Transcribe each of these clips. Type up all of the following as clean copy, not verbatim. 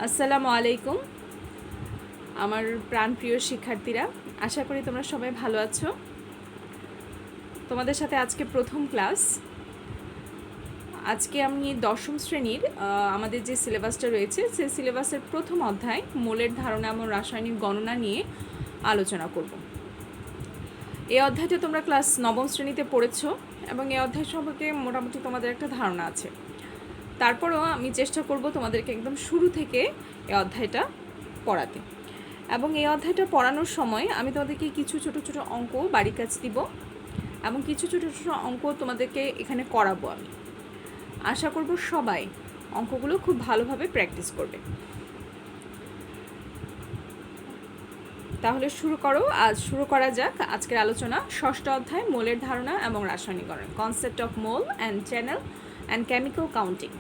আসসালামু আলাইকুম আমার প্রাণপ্রিয় শিক্ষার্থীরা, আশা করি তোমরা সবাই ভালো আছো। তোমাদের সাথে আজকে প্রথম ক্লাস। আজকে আমি দশম শ্রেণীর আমাদের যে সিলেবাসটা রয়েছে সেই সিলেবাসের প্রথম অধ্যায় মোলের ধারণা এবং রাসায়নিক গণনা নিয়ে আলোচনা করব। এই অধ্যায়টা তোমরা ক্লাস নবম শ্রেণীতে পড়েছো এবং এই অধ্যায় সম্পর্কে মোটামুটি তোমাদের একটা ধারণা আছে। তারপরেও আমি চেষ্টা করব তোমাদেরকে একদম শুরু থেকে এই অধ্যায়টা পড়াতে, এবং এই অধ্যায়টা পড়ানোর সময় আমি তোমাদেরকে কিছু ছোট ছোট অঙ্ক বাড়ির কাজ দিব এবং কিছু ছোট ছোট অঙ্ক তোমাদেরকে এখানে করাবো। আমি আশা করব সবাই অঙ্কগুলো খুব ভালোভাবে প্র্যাকটিস করবে। তাহলে শুরু করা যাক আজকের আলোচনা। ষষ্ঠ অধ্যায় মোলের ধারণা এবং রাসায়নিক গণনা, concept of mole and channel and chemical counting.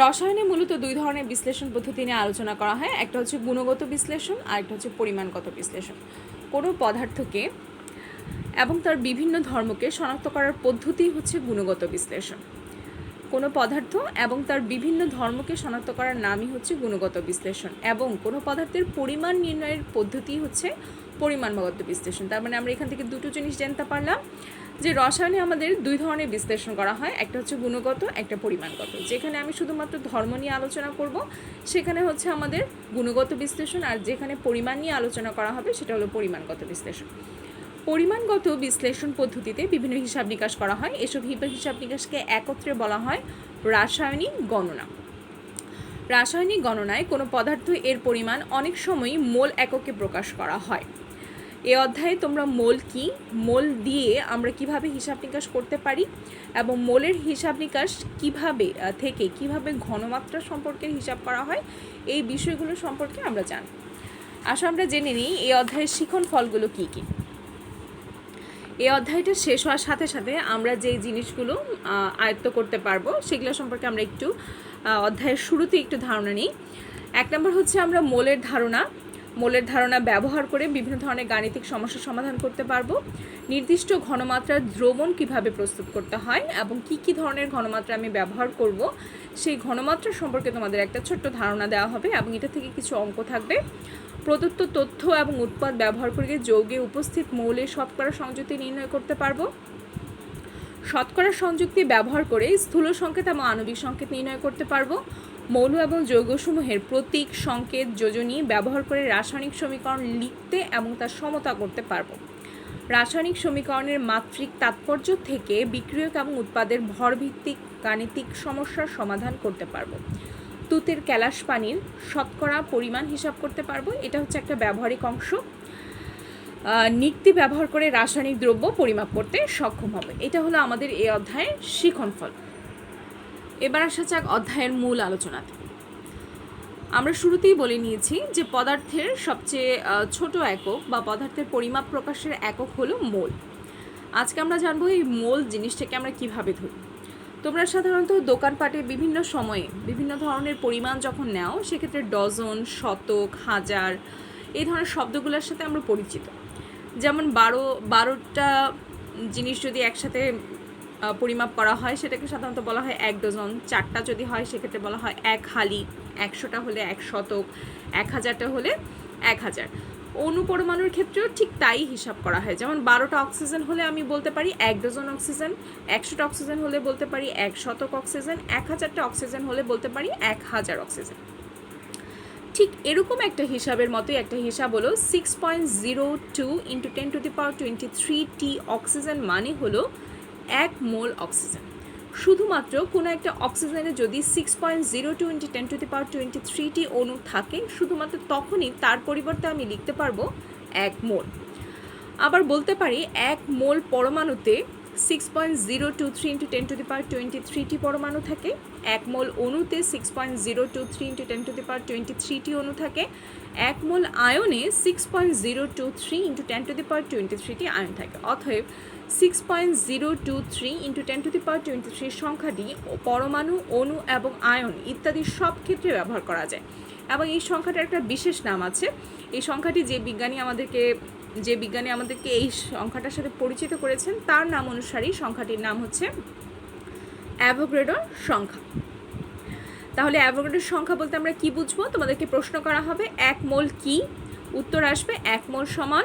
রসায়নে মূলত দুই ধরনের বিশ্লেষণ পদ্ধতি নিয়ে আলোচনা করা হয়। একটা হচ্ছে গুণগত বিশ্লেষণ আর একটা হচ্ছে পরিমাণগত বিশ্লেষণ। কোনো পদার্থকে এবং তার বিভিন্ন ধর্মকে শনাক্ত করার পদ্ধতি হচ্ছে গুণগত বিশ্লেষণ। কোনো পদার্থ এবং তার বিভিন্ন ধর্মকে শনাক্ত করার নামই হচ্ছে গুণগত বিশ্লেষণ, এবং কোনো পদার্থের পরিমাণ নির্ণয়ের পদ্ধতি হচ্ছে পরিমাণগত বিশ্লেষণ। তার মানে আমরা এখান থেকে দুটো জিনিস জানতে পারলাম যে রসায়নে আমাদের দুই ধরনের বিশ্লেষণ করা হয়, একটা হচ্ছে গুণগত, একটা পরিমাণগত। যেখানে আমি শুধুমাত্র ধর্ম নিয়ে আলোচনা করব সেখানে হচ্ছে আমাদের গুণগত বিশ্লেষণ, আর যেখানে পরিমাণ নিয়ে আলোচনা করা হবে সেটা হলো পরিমাণগত বিশ্লেষণ। পরিমাণগত বিশ্লেষণ পদ্ধতিতে বিভিন্ন হিসাব নিকাশ করা হয়। এসব হিসাব নিকাশকে একত্রে বলা হয় রাসায়নিক গণনা। রাসায়নিক গণনায় কোনো পদার্থ এর পরিমাণ অনেক সময়ই মোল এককে প্রকাশ করা হয়। এই অধ্যায়ে তোমরা মোল কি, মোল দিয়ে আমরা কিভাবে হিসাব নিকাশ করতে পারি এবং মোলের হিসাব নিকাশ কিভাবে ঘনমাত্রা সম্পর্কে হিসাব করা হয়, এই বিষয়গুলো সম্পর্কে আমরা জানি। আসলে আমরা জেনে নিই এই অধ্যায়ের শিখন ফলগুলো কি কি। এই অধ্যায়টা শেষ হওয়ার সাথে সাথে আমরা যে জিনিসগুলো আয়ত্ত করতে পারবো সেগুলো সম্পর্কে আমরা একটু অধ্যায়ের শুরুতে একটু ধারণা নিই। এক নম্বর হচ্ছে আমরা মোলের ধারণা ব্যবহার করে বিভিন্ন ধরনের গাণিতিক সমস্যার সমাধান করতে পারবো। নির্দিষ্ট ঘনমাত্রার দ্রবণ কিভাবে প্রস্তুত করতে হয় এবং কি ধরনের ঘনমাত্রা আমি ব্যবহার করব সেই ঘনমাত্রা সম্পর্কে তোমাদের একটা ছোট্ট ধারণা দেওয়া হবে, এবং এটা থেকে কিছু অঙ্ক থাকবে। প্রদত্ত তথ্য এবং উৎপাদ ব্যবহার করে যৌগে উপস্থিত মৌলের শতকরা সংযুক্তি নির্ণয় করতে পারবো। শতকরা সংযুক্তি ব্যবহার করে স্থূল সংকেত এবং আণবিক সংকেত নির্ণয় করতে পারবো। মৌল এবং যৌগসমূহের প্রতীক, সংকেত, যোজনী ব্যবহার করে রাসায়নিক সমীকরণ লিখতে এবং তার সমতা করতে পারবো। রাসায়নিক সমীকরণের মাত্রিক তাৎপর্য থেকে বিক্রিয়ক এবং উৎপাদের ভরভিত্তিক গাণিতিক সমস্যার সমাধান করতে পারবো। তুতের ক্যালাস পানির শতকরা পরিমাণ হিসাব করতে পারবো। এটা হচ্ছে একটা ব্যবহারিক অংশ। নিক্তি ব্যবহার করে রাসায়নিক দ্রব্য পরিমাপ করতে সক্ষম হবে। এটা হলো আমাদের এই অধ্যায়ের শিখনফল। এবার আসা যাক অধ্যায়ের মূল আলোচনাতে। আমরা শুরুতেই বলে নিয়েছি যে পদার্থের সবচেয়ে ছোট একক বা পদার্থের পরিমাপ প্রকাশের একক হলো মোল। আজকে আমরা জানবো এই মোল জিনিসটাকে আমরা কিভাবে ধরি। তোমরা সাধারণত দোকানপাটে বিভিন্ন সময়ে বিভিন্ন ধরনের পরিমাণ যখন নাও সেক্ষেত্রে ডজন, শতক, হাজার এই ধরনের শব্দগুলোর সাথে আমরা পরিচিত। যেমন 12টা জিনিস যদি একসাথে পরিমাপ করা হয় সেটাকে সাধারণত বলা হয় 1 ডজন। 4টা যদি হয় সেক্ষেত্রে বলা হয় 1 হালি। 100টা হলে 1 শতক, 1000টা হলে 1000। অণুপরমাণুর ক্ষেত্রেও ঠিক তাই হিসাব করা হয়। যেমন 12টা অক্সিজেন হলে আমি বলতে পারি 1 ডজন অক্সিজেন, 100টা অক্সিজেন হলে বলতে পারি 1 শতক অক্সিজেন, 1000টা অক্সিজেন হলে বলতে পারি 1000 অক্সিজেন। ঠিক এরকম একটা হিসাবের মতোই একটা হিসাব হলো 6.02 × 10⁻23T অক্সিজেন মানে হলো 1 মোল অক্সিজেন। শুধুমাত্র কোনো একটা অক্সিজেনে যদি 6.02 × 10⁻23T অণু থাকে শুধুমাত্র তখনই তার পরিবর্তে আমি লিখতে পারবো 1 মোল। আবার বলতে পারি 1 মোল পরমাণুতে 6.023 × 10⁻23T পরমাণু থাকে। 1 মোল অণুতে 6.023 × 10⁻23T অণু থাকে। 1 মোল আয়নে 6.023 × 10⁻23T আয়ন থাকে। অতএব 6.023 × 10⁻23 সংখ্যাটি পরমাণু, অণু এবং আয়ন ইত্যাদি সব ক্ষেত্রে ব্যবহার করা যায়, এবং এই সংখ্যাটার একটা বিশেষ নাম আছে। এই সংখ্যাটি যে বিজ্ঞানী আমাদেরকে এই সংখ্যাটার সাথে পরিচিত করেছেন তার নাম অনুসারেই সংখ্যাটির নাম হচ্ছে অ্যাভোগাড্রোর সংখ্যা। তাহলে অ্যাভোগাড্রোর সংখ্যা বলতে আমরা কি বুঝবো? তোমাদেরকে প্রশ্ন করা হবে 1 মোল কি, উত্তর আসবে 1 মোল সমান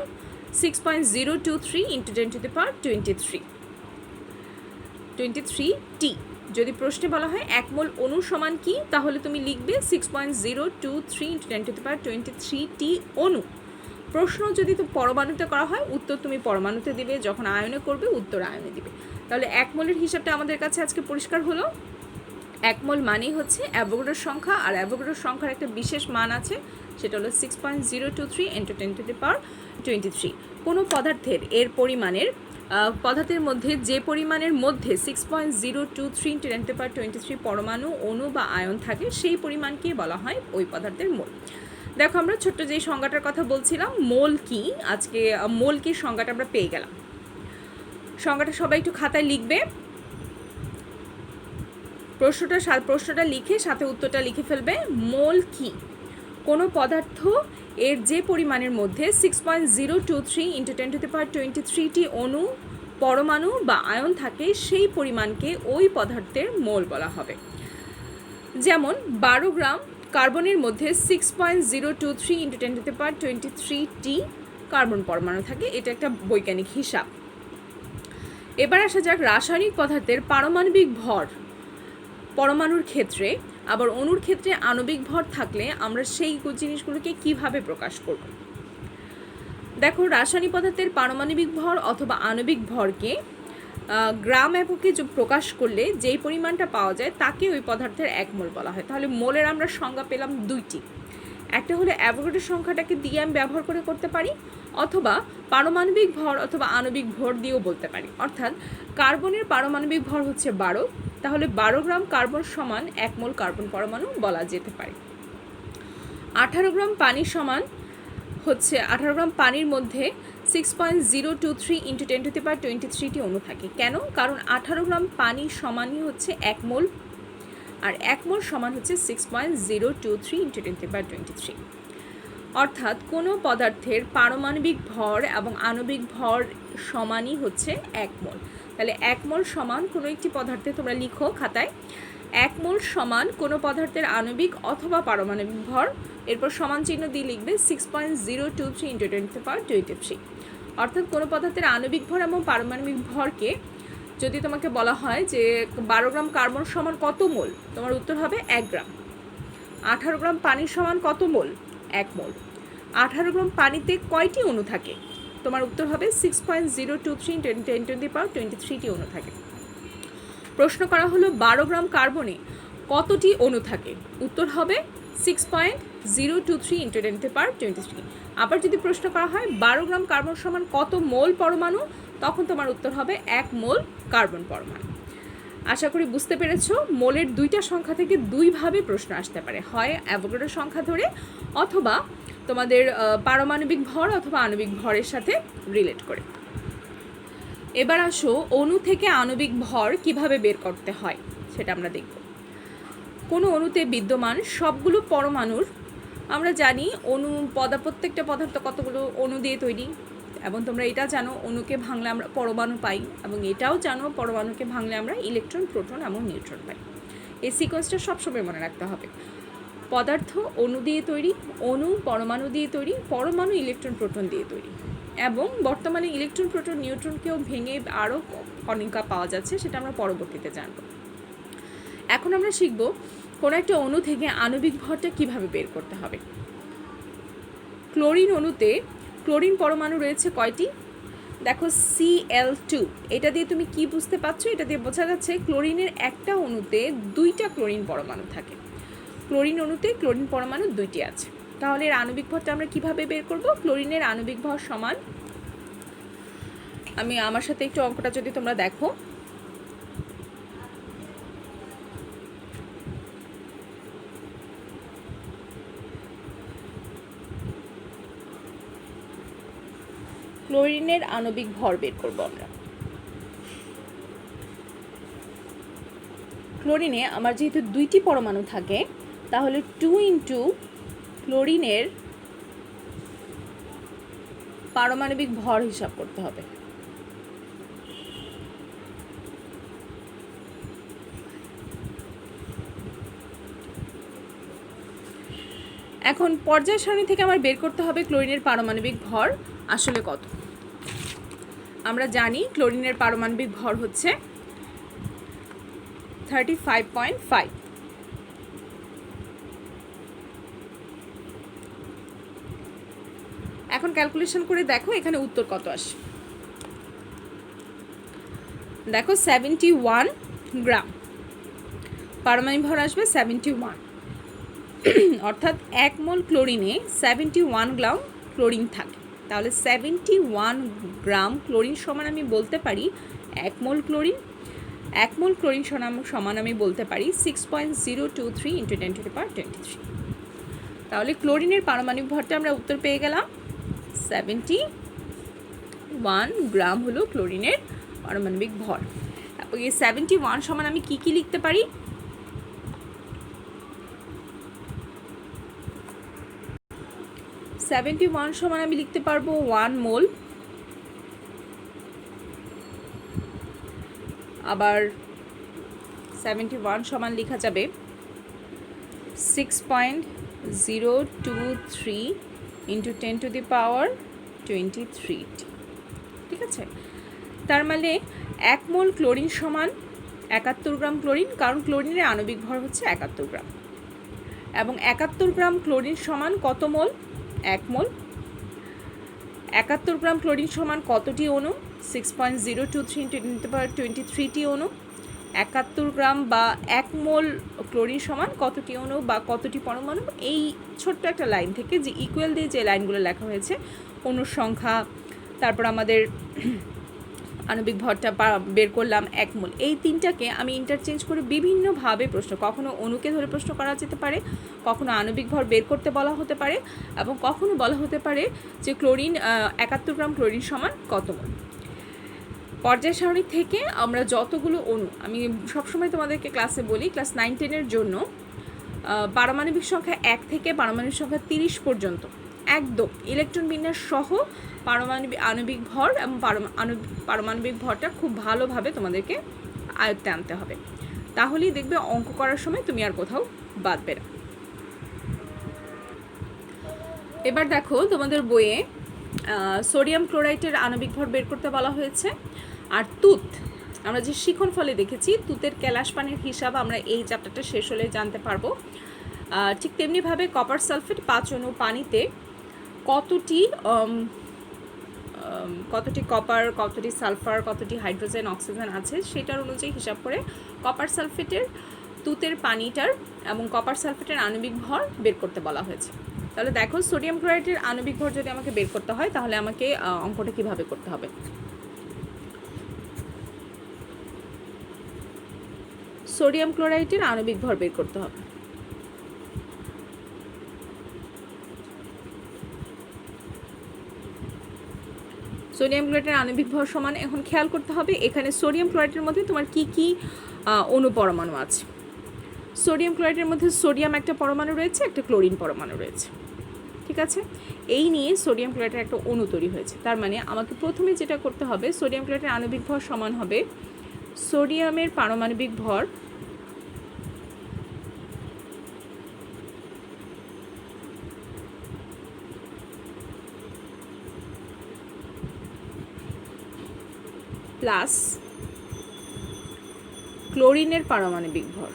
6.023 ইন্টু 10⁻23 টি। যদি প্রশ্নে বলা হয় 1 মোল অণু সমান কি, তাহলে তুমি লিখবে 6.023 ইন্টু 10⁻23 টি অণু। প্রশ্ন যদি তো পরমাণুতে করা হয়, উত্তর তুমি পরমাণুতে দিবে, যখন আয়নে করবে উত্তর আয়নে দিবে। তাহলে 1 মোলের হিসাবটা আমাদের কাছে আজকে পরিষ্কার হলো। 1 মোল মানেই হচ্ছে অ্যাভোগাড্রোর সংখ্যা, আর অ্যাভোগাড্রোর সংখ্যার একটা বিশেষ মান আছে, সেটা হলো 6.023 ইন্টু 10⁻23। কোনো পদার্থের এর পরিমাণের পদার্থের মধ্যে যে পরিমাণের মধ্যে 6.023 ইন্টু 10⁻23 পরমাণু, অণু বা আয়ন থাকে, সেই পরিমাণকে বলা হয় ওই পদার্থের মোল। দেখো আমরা ছোট্ট যেই সংজ্ঞাটার কথা বলছিলাম, মোল কি, আজকে মোল কি সংজ্ঞাটা আমরা পেয়ে গেলাম। সংজ্ঞাটা সবাই একটু খাতায় লিখবে, প্রশ্নটা লিখে সাথে উত্তরটা লিখে ফেলবে। মোল কি? কোনো পদার্থ এর যে পরিমাণের মধ্যে 6.023 ইন্টু 10⁻23 টি অণু, পরমাণু বা আয়ন থাকে, সেই পরিমাণকে ওই পদার্থের মোল বলা হবে। যেমন 12 গ্রাম কার্বনের মধ্যে 6.023 ইন্টু 10⁻23 টি কার্বন পরমাণু থাকে, এটা একটা বৈজ্ঞানিক হিসাব। এবার আসা যাক রাসায়নিক পদার্থের পারমাণবিক ভর। পরমাণুর ক্ষেত্রে আবার অণুর ক্ষেত্রে আণবিক ভর থাকলে আমরা সেই জিনিসগুলোকে কিভাবে প্রকাশ করব? দেখো, রাসায়নিক পদার্থের পারমাণবিক ভর অথবা আণবিক ভরকে গ্রাম এককে প্রকাশ করলে যেই পরিমাণটা পাওয়া যায় তাকে ওই পদার্থের 1 মোল বলা হয়। তাহলে মোলের আমরা সংজ্ঞা পেলাম দুইটি, একটা হলো অ্যাভোগাড্রোর সংখ্যাটাকে দিয়ে আমি ব্যবহার করতে পারি, অথবা পারমাণবিক ভর অথবা আণবিক ভর দিয়েও বলতে পারি। অর্থাৎ কার্বনের পারমাণবিক ভর হচ্ছে 12, তাহলে 12 গ্রাম কার্বন সমান 1 মোল কার্বন পরমাণু বলা যেতে পারে। 18 গ্রাম পানি সমান হচ্ছে 18 গ্রাম পানির মধ্যে 6.023 ইন্টু 10⁻23 টি অণু থাকে। কেন? কারণ 18 গ্রাম পানি সমানই হচ্ছে 1 মোল, আর 1 মোল সমান হচ্ছে 6.023 ইন্টু 10⁻23। অর্থাৎ কোনো পদার্থের পারমাণবিক ভর এবং আণবিক ভর সমানই হচ্ছে 1 মোল। তাহলে 1 মোল সমান কোনো একটি পদার্থে তোমরা লিখো খাতায়, 1 মোল সমান কোনো পদার্থের আণবিক অথবা পারমাণবিক ভর, এরপর সমান চিহ্ন দিয়ে লিখবে 6.023 ইন্টু 10⁻23। অর্থাৎ কোনো পদার্থের আণবিক ভর এবং পারমাণবিক ভরকে যদি তোমাকে বলা হয় যে 12 গ্রাম কার্বন সমান কত মোল, তোমার উত্তর হবে 1 গ্রাম। 18 গ্রাম পানির সমান কত মোল? 1 মোল। 18 গ্রাম পানিতে কয়টি অণু থাকে? তোমার উত্তর হবে 6.023 ইন্টু 10⁻23 টি অণু থাকে। প্রশ্ন করা হলো 12 গ্রাম কার্বনে কতটি অণু থাকে? উত্তর হবে 6.023 ইন্টু 10⁻23। আবার যদি প্রশ্ন করা হয় 12 গ্রাম কার্বন সমান কত মোল পরমাণু, তখন তোমার উত্তর হবে 1 মোল কার্বন পরমাণু। আশা করি বুঝতে পেরেছো। মোলের দুইটা সংখ্যা থেকে দুইভাবে প্রশ্ন আসতে পারে, হয় অ্যাভোগাড্রোর সংখ্যা ধরে অথবা তোমাদের পারমাণবিক ভর অথবা আণবিক ভরের সাথে রিলেট করে। এবার আসো অণু থেকে আণবিক ভর কিভাবে বের করতে হয় সেটা আমরা দেখব। কোনো অণুতে বিদ্যমান সবগুলো পরমাণুর, আমরা জানি প্রত্যেকটা পদার্থ কতগুলো অণু দিয়ে তৈরি, এবং তোমরা এটা জানো অণুকে ভাঙলে আমরা পরমাণু পাই, এবং এটাও জানো পরমাণুকে ভাঙলে আমরা ইলেকট্রন, প্রোটন এবং নিউট্রন পাই। এই সিকোয়েন্সটা সবসময় মনে রাখতে হবে। পদার্থ অণু দিয়ে তৈরি, অণু পরমাণু দিয়ে তৈরি, পরমাণু ইলেকট্রন, প্রোটন দিয়ে তৈরি, এবং বর্তমানে ইলেকট্রন, প্রোটন, নিউট্রনকেও ভেঙে আরও কণিকা পাওয়া যাচ্ছে, সেটা আমরা পরবর্তীতে জানব। এখন আমরা শিখব কোনো একটা অণু থেকে আণবিক ভরটা কিভাবে বের করতে হবে। ক্লোরিন অণুতে ক্লোরিন পরমাণু রয়েছে কয়টি? দেখো Cl2, এটা দিয়ে তুমি কি বুঝতে পারছো? এটা দিয়ে বোঝা যাচ্ছে ক্লোরিনের একটা অণুতে 2টা ক্লোরিন পরমাণু থাকে। ক্লোরিন অণুতে ক্লোরিন পরমাণু 2টি আছে। তাহলে এর আণবিক ভরটা আমরা কিভাবে বের করব? ক্লোরিনের আণবিক ভর সমান, আমার সাথে একটু অঙ্কটা যদি তোমরা দেখো, ক্লোরিনের আণবিক ভর বের করব আমরা। ক্লোরিনে আমার যেহেতু 2টি পরমাণু থাকে, তাহলে 2 ইন্টু ক্লোরিনের পারমাণবিক ভর হিসাব করতে হবে। এখন পর্যায় সারণী থেকে আমার বের করতে হবে ক্লোরিনের পারমাণবিক ভর আসলে কত। আমরা জানি ক্লোরিনের পারমাণবিক ভর হচ্ছে 35.5। এখন ক্যালকুলেশন করে দেখো এখানে উত্তর কত আসে। দেখো 71 গ্রাম পারমাণবিক ভর আসবে 71, অর্থাৎ 1 মোল ক্লোরিনে 71 গ্রাম ক্লোরিন থাকে। তাহলে 71 গ্রাম ক্লোরিন সমান আমি বলতে পারি 1 মোল ক্লোরিন। 1 মোল ক্লোরিন সমান আমি বলতে পারি 6.023 × 10⁻23। তাহলে ক্লোরিনের পারমাণবিক ভরটা আমরা উত্তর পেয়ে গেলাম 71 গ্রাম হলো ক্লোরিনের পারমাণবিক ভর। এই 71 সমান আমি কি কি লিখতে পারি? সমান আমি লিখতে পারবো 1 মোল, আবার 71 সমান লেখা যাবে 6.023 × 10⁻23। ঠিক আছে, তার মানে 1 মোল ক্লোরিন সমান 71 গ্রাম ক্লোরিন, কারণ ক্লোরিনের আণবিক ভর হচ্ছে 71 গ্রাম, এবং 71 গ্রাম ক্লোরিন সমান কত মোল? 1 মোল। 71 গ্রাম ক্লোরিন সমান কতটি অণু? 6.023 × 10⁻23টি অণু। 71 গ্রাম বা 1 মোল ক্লোরিন সমান কতটি অণু বা কতটি পরমাণু? এই ছোট্ট একটা লাইন থেকে যে ইকুয়াল দিয়ে যে লাইনগুলো লেখা হয়েছে, অণুর সংখ্যা, তারপর আমাদের আণবিক ভরটা বের করলাম 1 মোল, এই তিনটাকে আমি ইন্টারচেঞ্জ করে বিভিন্নভাবে প্রশ্ন, কখনো অণুকে ধরে প্রশ্ন করা যেতে পারে, কখনো আণবিক ভর বের করতে বলা হতে পারে, এবং কখনো বলা হতে পারে যে ক্লোরিন 71 গ্রাম ক্লোরিন সমান কত মোল। পর্যায় সারণী থেকে আমরা যতগুলো অণু, আমি সবসময় তোমাদেরকে ক্লাসে বলি, ক্লাস 9-10-এর জন্য পারমাণবিক সংখ্যা 1 থেকে পারমাণবিক সংখ্যা 30 পর্যন্ত একদম ইলেকট্রন বিন্যাস সহ আণবিক ভর এবং পারমাণবিক ভরটা খুব ভালোভাবে তোমাদেরকে আয়ত্তে আনতে হবে, তাহলেই দেখবে অঙ্ক করার সময় তুমি আর কোথাও বাদবে না। এবার দেখো তোমাদের বইয়ে সোডিয়াম ক্লোরাইডের আণবিক ভর বের করতে বলা হয়েছে, আর তুত, আমরা যে শিখন ফলে দেখেছি তুতের ক্যালাস পানির হিসাব আমরা এই চ্যাপ্টারটা শেষ হলে জানতে পারবো। ঠিক তেমনিভাবে কপার সালফেট 5 অণু পানিতে কতটি কপার, কতটি সালফার, কতটি হাইড্রোজেন, অক্সিজেন আছে সেটার অনুযায়ী হিসাব করে কপার সালফেটের, তুতের পানিটার এবং কপার সালফেটের আণবিক ভর বের করতে বলা হয়েছে। তাহলে দেখো সোডিয়াম ক্লোরাইডের আণবিক ভর যদি আমাকে বের করতে হয় তাহলে আমাকে অঙ্কটা কিভাবে করতে হবে। সোডিয়াম ক্লোরাইডের আণবিক ভর বের করতে হবে। সোডিয়াম ক্লোরাইডের আণবিক ভর সমান, এখন খেয়াল করতে হবে এখানে সোডিয়াম ক্লোরাইডের মধ্যে তোমার কি কি অণু পরমাণু আছে। সোডিয়াম ক্লোরাইডের মধ্যে সোডিয়াম একটা পরমাণু রয়েছে, একটা ক্লোরিন পরমাণু রয়েছে। ঠিক আছে, এই নিয়ে সোডিয়াম ক্লোরাইডের একটা অণু তৈরি হয়েছে। তার মানে আমাকে প্রথমে যেটা করতে হবে, সোডিয়াম ক্লোরাইডের আণবিক ভর সমান হবে সোডিয়ামের পারমাণবিক ভর প্লাস ক্লোরিনের পারমাণবিক ভর।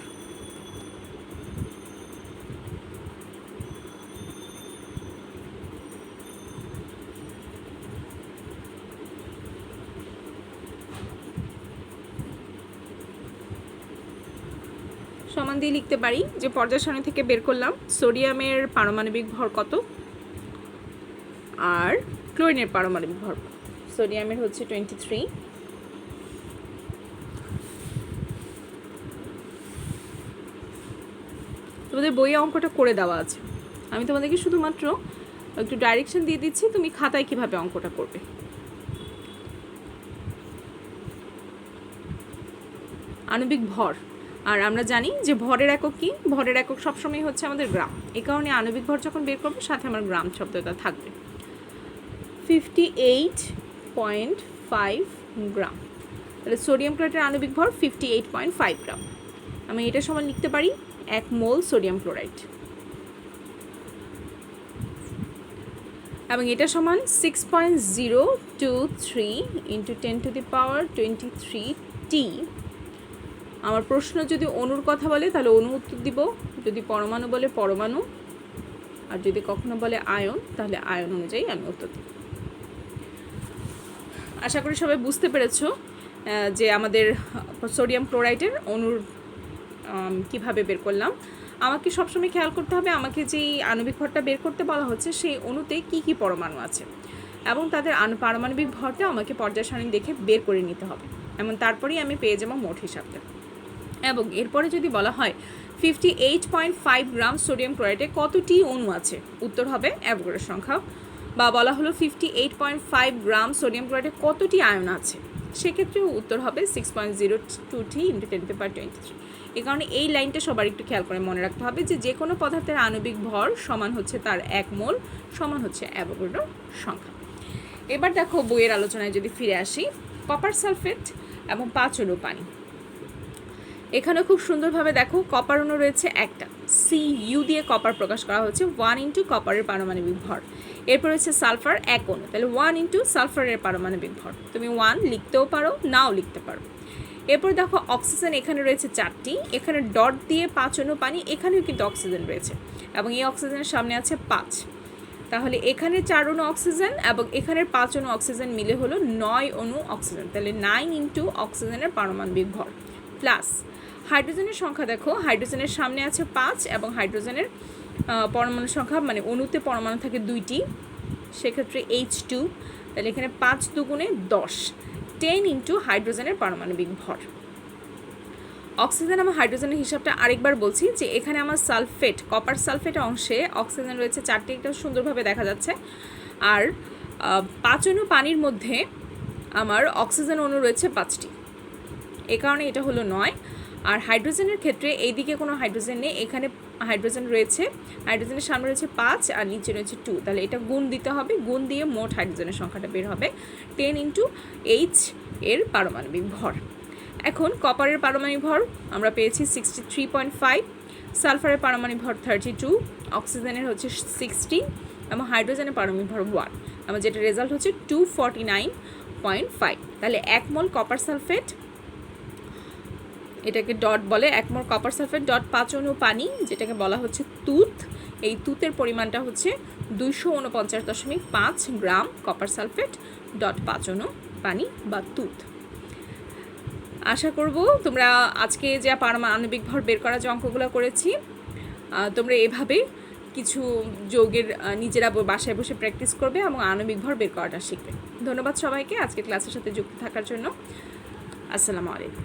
সমান দিয়ে লিখতে পারি যে পর্যায় সারণী থেকে বের করলাম সোডিয়ামের পারমাণবিক ভর কত আর ক্লোরিনের পারমাণবিক ভর। সোডিয়ামের হচ্ছে 23, তোমাদের বইয়ে অঙ্কটা করে দেওয়া আছে, আমি তোমাদেরকে শুধুমাত্র একটু ডাইরেকশন দিয়ে দিচ্ছি, তুমি খাতায় কিভাবে অঙ্কটা করবে। আণবিক ভর, আর আমরা জানি যে ভরের একক কি, ভরের একক সবসময় হচ্ছে আমাদের গ্রাম, এই কারণে আণবিক ভর যখন বের করবো সাথে আমার গ্রাম শব্দটা থাকবে। 58.5 গ্রাম, তাহলে সোডিয়াম ক্লোরাইডের আণবিক ভর 58.5 গ্রাম। আমি এটা সমান লিখতে পারি 1 মোল সোডিয়াম ক্লোরাইড। এবং এটা সমান 6.023 ইন্টু 10⁻23T। আমার প্রশ্ন যদি অণুর কথা বলে তাহলে অণু উত্তর দিব, যদি পরমাণু বলে পরমাণু, আর যদি কখনো বলে আয়ন তাহলে আয়ন অনুযায়ী আমি উত্তর দিব। আশা করি সবাই বুঝতে পেরেছো যে আমাদের সোডিয়াম ক্লোরাইডের অণুর কিভাবে বের করলাম। আমাকে সবসময় খেয়াল করতে হবে আমাকে যেই আণবিক ভরটা বের করতে বলা হচ্ছে সেই অণুতে কি কি পরমাণু আছে এবং তাদের পারমাণবিক ভরটা আমাকে পর্যায় সারণী দেখে বের করে নিতে হবে, এমন তারপরেই আমি পেয়ে যাবো মোট হিসাবটা। এবং এরপরে যদি বলা হয় 58.5 গ্রাম সোডিয়াম ক্লোরাইডে কতটি অণু আছে, উত্তর হবে অ্যাভোগাড্রোর সংখ্যা। বা বলা হলো 58.5 গ্রাম সোডিয়াম ক্লোরাইডে কতটি আয়ন আছে, সেক্ষেত্রেও উত্তর হবে 6.023 ইন্টু 10⁻23। এই কারণে এই লাইনটা সবার একটু খেয়াল করে মনে রাখতে হবে যে কোনো পদার্থের আণবিক ভর সমান হচ্ছে তার 1 মোল সমান হচ্ছে অ্যাভোগাড্রোর সংখ্যা। এবার দেখো বইয়ের আলোচনায় যদি ফিরে আসি, কপার সালফেট এবং 5 অণু পানি। এখানে খুব সুন্দরভাবে দেখো কপার অণু রয়েছে একটা, Cu দিয়ে কপার প্রকাশ করা হচ্ছে 1 ইন্টু কপারের পারমাণবিক ভর। এরপর হচ্ছে সালফার 1 অণু, তাহলে 1 ইন্টু সালফারের পারমাণবিক ভর। তুমি 1 লিখতেও পারো, নাও লিখতে পারো। এরপর দেখো অক্সিজেন এখানে রয়েছে 4টি, এখানে ডট দিয়ে 5 অণু পানি, এখানেও কিন্তু অক্সিজেন রয়েছে এবং এই অক্সিজেনের সামনে আছে 5, তাহলে এখানে 4 অণু অক্সিজেন এবং এখানের 5 অণু অক্সিজেন মিলে হলো 9 অণু অক্সিজেন, তাহলে 9 ইন্টু অক্সিজেনের পারমাণবিক ভর। প্লাস হাইড্রোজেনের সংখ্যা দেখো, হাইড্রোজেনের সামনে আছে 5 এবং হাইড্রোজেনের পরমাণু সংখ্যা মানে অণুতে পরমাণু থাকে 2টি, সেক্ষেত্রে H2, তাহলে এখানে 5 দুগুণে 10, 10 ইন্টু হাইড্রোজেনের পারমাণবিক ভর। অক্সিজেন এবং হাইড্রোজেনের হিসাবটা আরেকবার বলছি যে এখানে আমার সালফেট কপার সালফেট অংশে অক্সিজেন রয়েছে 4টি, একটা সুন্দরভাবে দেখা যাচ্ছে। আর 5 অণু পানির মধ্যে আমার অক্সিজেন অণু রয়েছে 5টি, এ কারণে এটা হলো 9। আর হাইড্রোজেনের ক্ষেত্রে এইদিকে কোনো হাইড্রোজেন নেই, এখানে হাইড্রোজেন রয়েছে, হাইড্রোজেনের সামনে রয়েছে 5 আর নিচে রয়েছে 2, তাহলে এটা গুণ দিতে হবে, গুণ দিয়ে মোট হাইড্রোজেনের সংখ্যাটা বের হবে 10 ইন্টু H এর পারমাণবিক ভর। এখন কপারের পারমাণবিক ভর আমরা পেয়েছি 63.5, সালফারের পারমাণবিক ভর 32, অক্সিজেনের হচ্ছে 60 এবং হাইড্রোজেনের পারমাণবিক ভর 1, আমার যেটা রেজাল্ট হচ্ছে 249.5। তাহলে 1 মোল কপার সালফেট, এটাকে ডট বলে 1 মোল কপার সালফেট ডট 5 অণু পানি, যেটাকে বলা হচ্ছে তুত, এই তুতের পরিমাণটা হচ্ছে 249.5 গ্রাম কপার সালফেট ডট 5 অণু পানি বা তুত। আশা করব তোমরা আজকে যে পারমাণবিক ভর বের করা যে অঙ্কগুলো করেছি তোমরা এভাবে কিছু যৌগের নিজেরা বাসায় বসে প্র্যাকটিস করবে এবং আণবিক ভর বের করাটা শিখবে। ধন্যবাদ সবাইকে আজকে ক্লাসের সাথে যুক্ত থাকার জন্য। আসসালামু আলাইকুম।